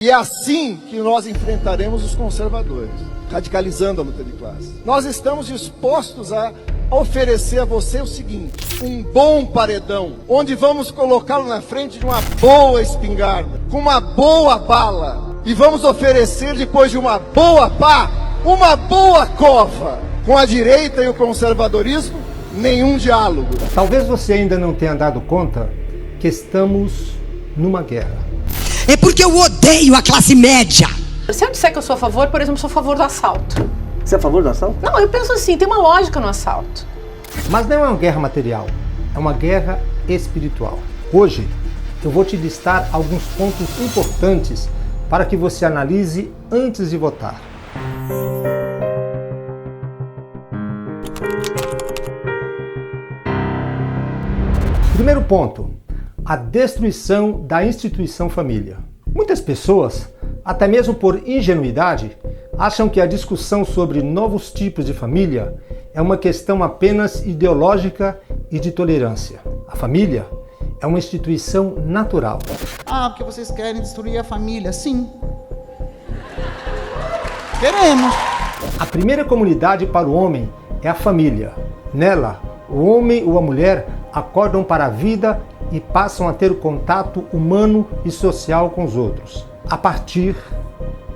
E é assim que nós enfrentaremos os conservadores, radicalizando a luta de classe. Nós estamos dispostos a oferecer a você o seguinte: um bom paredão, onde vamos colocá-lo na frente de uma boa espingarda, com uma boa bala, e vamos oferecer, depois de uma boa pá, uma boa cova. Com a direita e o conservadorismo, nenhum diálogo. Talvez você ainda não tenha dado conta que estamos numa guerra. É porque eu odeio a classe média. Se eu disser que eu sou a favor, por exemplo, sou a favor do assalto. Você é a favor do assalto? Não, eu penso assim, tem uma lógica no assalto. Mas não é uma guerra material, é uma guerra espiritual. Hoje, eu vou te listar alguns pontos importantes para que você analise antes de votar. Primeiro ponto: a destruição da instituição família. Muitas pessoas, até mesmo por ingenuidade, acham que a discussão sobre novos tipos de família é uma questão apenas ideológica e de tolerância. A família é uma instituição natural. Porque vocês querem destruir a família? Sim. Queremos. A primeira comunidade para o homem é a família. Nela, o homem ou a mulher acordam para a vida e passam a ter o contato humano e social com os outros, a partir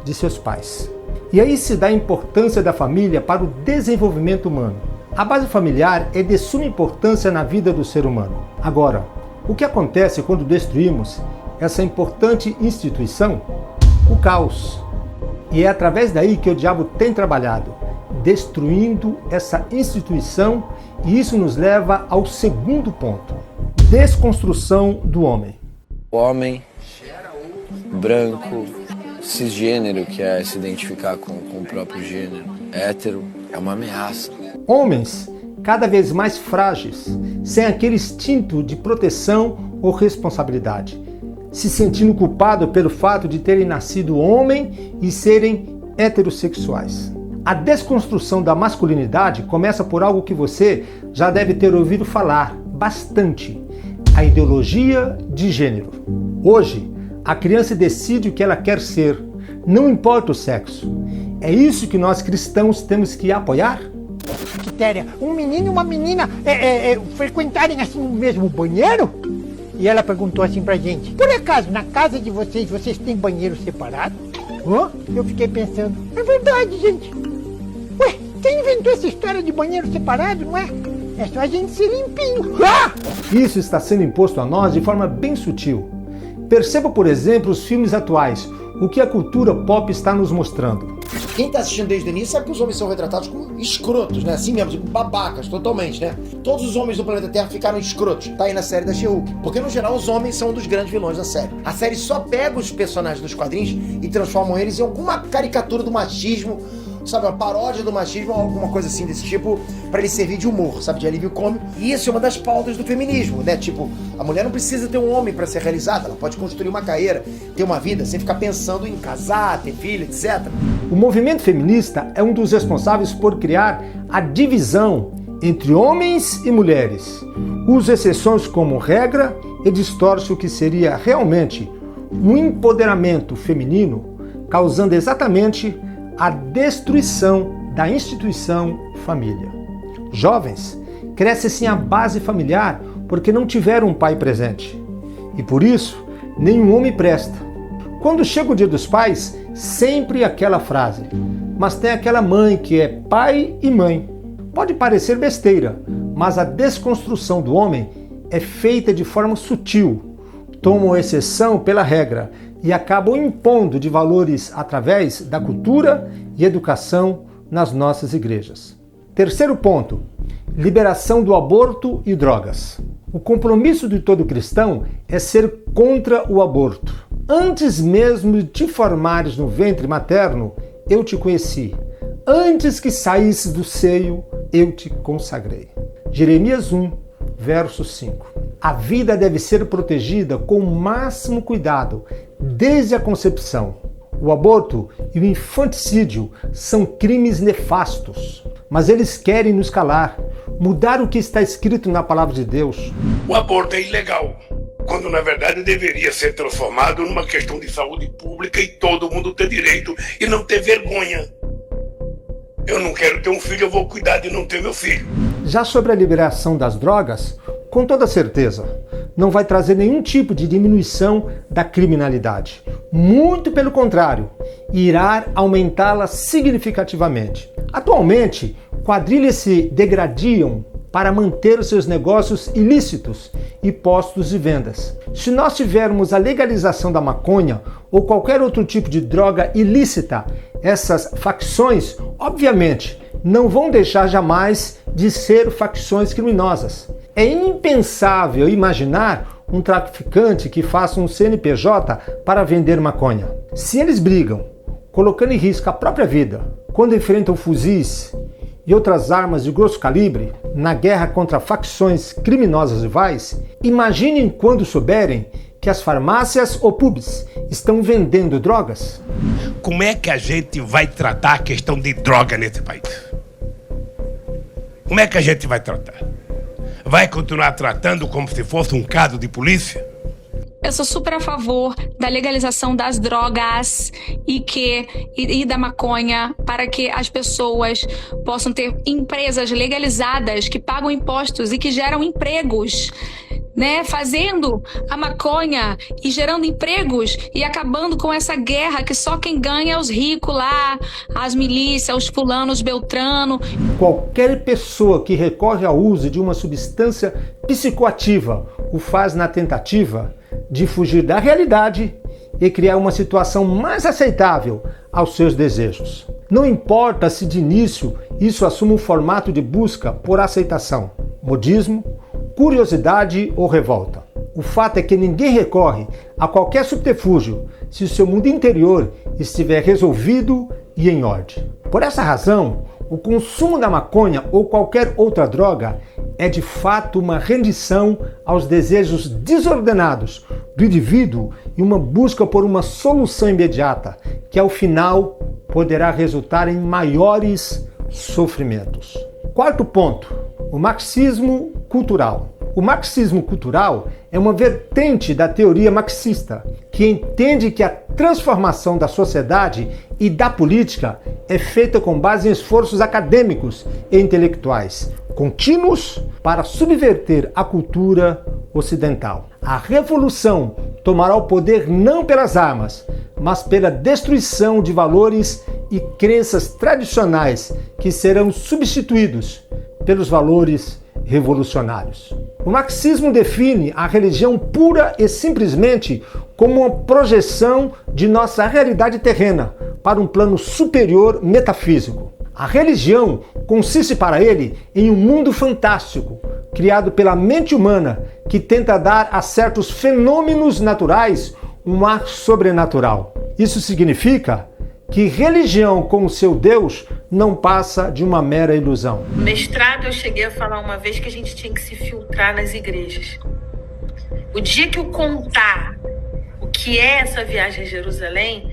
de seus pais. E aí se dá a importância da família para o desenvolvimento humano. A base familiar é de suma importância na vida do ser humano. Agora, o que acontece quando destruímos essa importante instituição? O caos. E é através daí que o diabo tem trabalhado, destruindo essa instituição, e isso nos leva ao segundo ponto: desconstrução do homem. O homem branco, cisgênero, que é se identificar com o próprio gênero, hétero, é uma ameaça. Homens cada vez mais frágeis, sem aquele instinto de proteção ou responsabilidade, se sentindo culpado pelo fato de terem nascido homem e serem heterossexuais. A desconstrução da masculinidade começa por algo que você já deve ter ouvido falar bastante: a ideologia de gênero. Hoje, a criança decide o que ela quer ser, não importa o sexo. É isso que nós cristãos temos que apoiar? Quitéria, um menino e uma menina frequentarem assim o mesmo banheiro? E ela perguntou assim pra gente: por acaso na casa de vocês têm banheiro separado? Eu fiquei pensando, é verdade, gente. Ué, quem inventou essa história de banheiro separado, não é? É só a gente ser limpinho. Isso está sendo imposto a nós de forma bem sutil. Perceba, por exemplo, os filmes atuais, o que a cultura pop está nos mostrando. Quem está assistindo desde o início sabe que os homens são retratados como escrotos, né? Assim mesmo, babacas, totalmente, né? Todos os homens do planeta Terra ficaram escrotos. Tá aí na série da She-Hulk. Porque, no geral, os homens são um dos grandes vilões da série. A série só pega os personagens dos quadrinhos e transforma eles em alguma caricatura do machismo, sabe, uma paródia do machismo ou alguma coisa assim desse tipo, pra ele servir de humor, sabe, de alívio cômico. E isso é uma das pautas do feminismo, né? Tipo, a mulher não precisa ter um homem pra ser realizada, ela pode construir uma carreira, ter uma vida, sem ficar pensando em casar, ter filho, etc. O movimento feminista é um dos responsáveis por criar a divisão entre homens e mulheres. Usa exceções como regra e distorce o que seria realmente um empoderamento feminino, causando exatamente a destruição da instituição família. Jovens crescem sem a base familiar porque não tiveram um pai presente. E por isso, nenhum homem presta. Quando chega o dia dos pais, sempre aquela frase: mas tem aquela mãe que é pai e mãe. Pode parecer besteira, mas a desconstrução do homem é feita de forma sutil. Tomam exceção pela regra e acabam impondo de valores através da cultura e educação nas nossas igrejas. Terceiro ponto: liberação do aborto e drogas. O compromisso de todo cristão é ser contra o aborto. Antes mesmo de te formares no ventre materno, eu te conheci. Antes que saísse do seio, eu te consagrei. Jeremias 1, verso 5. A vida deve ser protegida com o máximo cuidado, desde a concepção. O aborto e o infanticídio são crimes nefastos, mas eles querem nos calar, mudar o que está escrito na palavra de Deus. O aborto é ilegal. quando na verdade deveria ser transformado numa questão de saúde pública e todo mundo ter direito e não ter vergonha. Eu não quero ter um filho, eu vou cuidar de não ter meu filho. Já sobre a liberação das drogas, com toda certeza, não vai trazer nenhum tipo de diminuição da criminalidade. Muito pelo contrário, irá aumentá-la significativamente. Atualmente, quadrilhas se degradiam para manter os seus negócios ilícitos e postos de vendas. Se nós tivermos a legalização da maconha ou qualquer outro tipo de droga ilícita, essas facções, obviamente, não vão deixar jamais de ser facções criminosas. É impensável imaginar um traficante que faça um CNPJ para vender maconha. Se eles brigam, colocando em risco a própria vida, quando enfrentam fuzis e outras armas de grosso calibre na guerra contra facções criminosas rivais, imaginem quando souberem que as farmácias ou pubs estão vendendo drogas. Como é que a gente vai tratar a questão de droga nesse país? Como é que a gente vai tratar? Vai continuar tratando como se fosse um caso de polícia? Eu sou super a favor da legalização das drogas e da maconha para que as pessoas possam ter empresas legalizadas que pagam impostos e que geram empregos, né? Fazendo a maconha e gerando empregos e acabando com essa guerra que só quem ganha é os ricos lá, as milícias, os fulanos, beltrano. Qualquer pessoa que recorre ao uso de uma substância psicoativa o faz na tentativa de fugir da realidade e criar uma situação mais aceitável aos seus desejos. Não importa se de início isso assume um formato de busca por aceitação, modismo, curiosidade ou revolta. O fato é que ninguém recorre a qualquer subterfúgio se o seu mundo interior estiver resolvido e em ordem. Por essa razão, o consumo da maconha ou qualquer outra droga é de fato uma rendição aos desejos desordenados do indivíduo e uma busca por uma solução imediata, que ao final poderá resultar em maiores sofrimentos. Quarto ponto, o marxismo cultural. O marxismo cultural é uma vertente da teoria marxista, que entende que a transformação da sociedade e da política é feita com base em esforços acadêmicos e intelectuais contínuos para subverter a cultura ocidental. A revolução tomará o poder não pelas armas, mas pela destruição de valores e crenças tradicionais que serão substituídos pelos valores revolucionários. O marxismo define a religião pura e simplesmente como uma projeção de nossa realidade terrena para um plano superior metafísico. A religião consiste para ele em um mundo fantástico, criado pela mente humana, que tenta dar a certos fenômenos naturais um ar sobrenatural. Isso significa que religião com o seu Deus não passa de uma mera ilusão. No mestrado eu cheguei a falar uma vez que a gente tinha que se filtrar nas igrejas. O dia que eu contar o que é essa viagem a Jerusalém,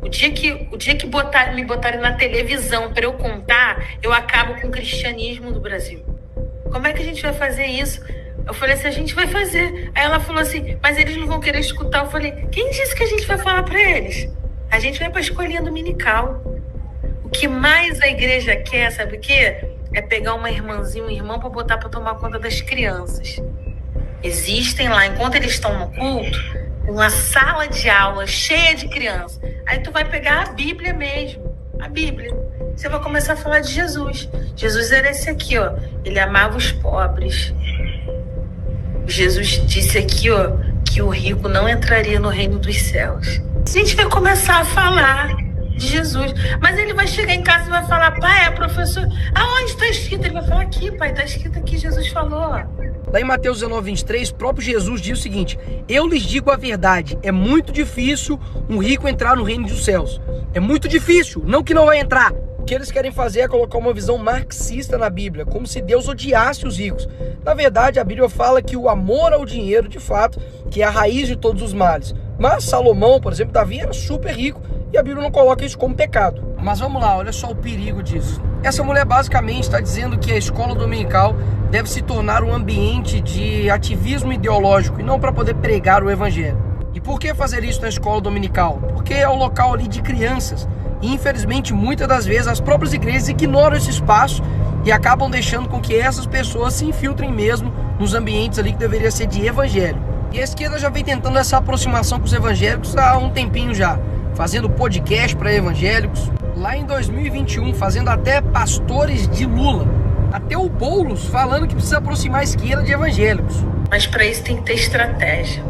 o dia que me botarem na televisão para eu contar, eu acabo com o cristianismo do Brasil. Como é que a gente vai fazer isso? Eu falei assim, a gente vai fazer. Aí ela falou assim, mas eles não vão querer escutar. Eu falei, quem disse que a gente vai falar para eles? A gente vai para a escolinha dominical. O que mais a igreja quer, sabe o quê? É pegar uma irmãzinha, um irmão para botar para tomar conta das crianças. Existem lá, enquanto eles estão no culto, uma sala de aula cheia de crianças. Aí tu vai pegar a Bíblia mesmo, a Bíblia. Você vai começar a falar de Jesus. Jesus era esse aqui, ó. Ele amava os pobres. Jesus disse aqui, ó, que o rico não entraria no reino dos céus. A gente vai começar a falar de Jesus. Mas ele vai chegar em casa e vai falar, pai, professor, aonde está escrito? Ele vai falar aqui, pai, está escrito aqui, Jesus falou. Lá em Mateus 19, 23, o próprio Jesus diz o seguinte, eu lhes digo a verdade, é muito difícil um rico entrar no reino dos céus. É muito difícil, não que não vai entrar. O que eles querem fazer é colocar uma visão marxista na Bíblia, como se Deus odiasse os ricos. Na verdade, a Bíblia fala que o amor ao dinheiro, de fato, que é a raiz de todos os males. Mas Salomão, por exemplo, Davi era super rico e a Bíblia não coloca isso como pecado. Mas vamos lá, olha só o perigo disso. Essa mulher basicamente está dizendo que a escola dominical deve se tornar um ambiente de ativismo ideológico e não para poder pregar o evangelho. E por que fazer isso na escola dominical? Porque é o local ali de crianças. E infelizmente muitas das vezes as próprias igrejas ignoram esse espaço e acabam deixando com que essas pessoas se infiltrem mesmo nos ambientes ali que deveria ser de evangelho. E a esquerda já vem tentando essa aproximação com os evangélicos há um tempinho já, fazendo podcast para evangélicos. Lá em 2021, fazendo até pastores de Lula. Até o Boulos falando que precisa aproximar a esquerda de evangélicos. Mas para isso tem que ter estratégia.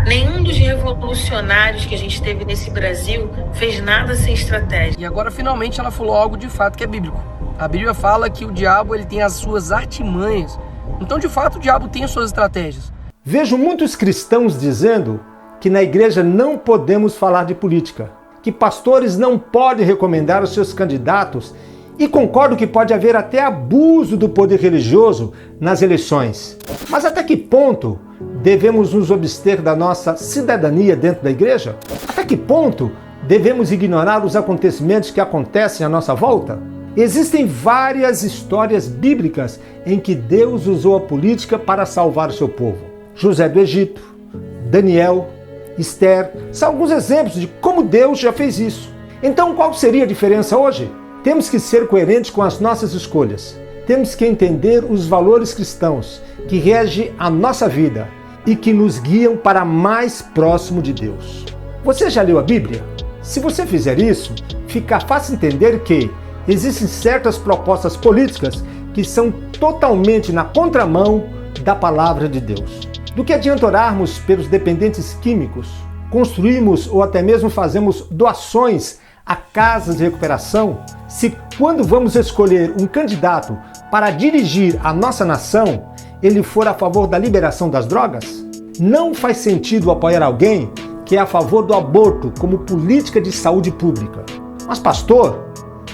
Nenhum dos revolucionários que a gente teve nesse Brasil fez nada sem estratégia. E agora finalmente ela falou algo de fato que é bíblico. A Bíblia fala que o diabo ele tem as suas artimanhas. Então de fato o diabo tem as suas estratégias. Vejo muitos cristãos dizendo que na igreja não podemos falar de política, que pastores não podem recomendar os seus candidatos, e concordo que pode haver até abuso do poder religioso nas eleições. Mas até que ponto devemos nos abster da nossa cidadania dentro da igreja? Até que ponto devemos ignorar os acontecimentos que acontecem à nossa volta? Existem várias histórias bíblicas em que Deus usou a política para salvar o seu povo. José do Egito, Daniel, Esther, são alguns exemplos de como Deus já fez isso. Então qual seria a diferença hoje? Temos que ser coerentes com as nossas escolhas. Temos que entender os valores cristãos que regem a nossa vida e que nos guiam para mais próximo de Deus. Você já leu a Bíblia? Se você fizer isso, fica fácil entender que existem certas propostas políticas que são totalmente na contramão da palavra de Deus. Do que adianta orarmos pelos dependentes químicos, construirmos ou até mesmo fazemos doações a casas de recuperação, se quando vamos escolher um candidato para dirigir a nossa nação, ele for a favor da liberação das drogas? Não faz sentido apoiar alguém que é a favor do aborto como política de saúde pública. Mas pastor,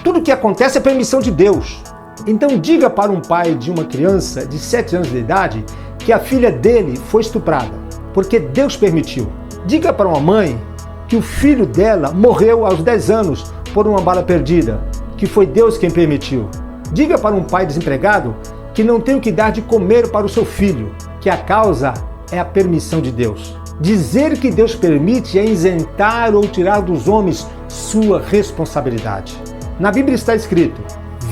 tudo o que acontece é permissão de Deus. Então diga para um pai de uma criança de 7 anos de idade que a filha dele foi estuprada, porque Deus permitiu. Diga para uma mãe que o filho dela morreu aos 10 anos por uma bala perdida, que foi Deus quem permitiu. Diga para um pai desempregado que não tem o que dar de comer para o seu filho, que a causa é a permissão de Deus. Dizer que Deus permite é isentar ou tirar dos homens sua responsabilidade. Na Bíblia está escrito: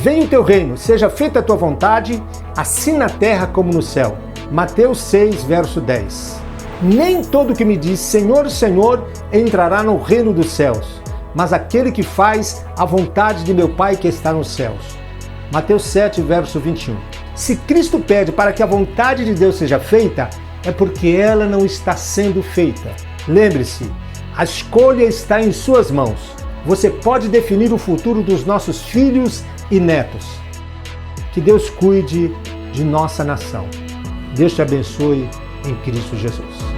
venha o teu reino, seja feita a tua vontade, assim na terra como no céu. Mateus 6, verso 10. Nem todo que me diz Senhor, Senhor entrará no reino dos céus, mas aquele que faz a vontade de meu Pai que está nos céus. Mateus 7, verso 21. Se Cristo pede para que a vontade de Deus seja feita, é porque ela não está sendo feita. Lembre-se, a escolha está em suas mãos. Você pode definir o futuro dos nossos filhos e netos. Que Deus cuide de nossa nação. Deus te abençoe em Cristo Jesus.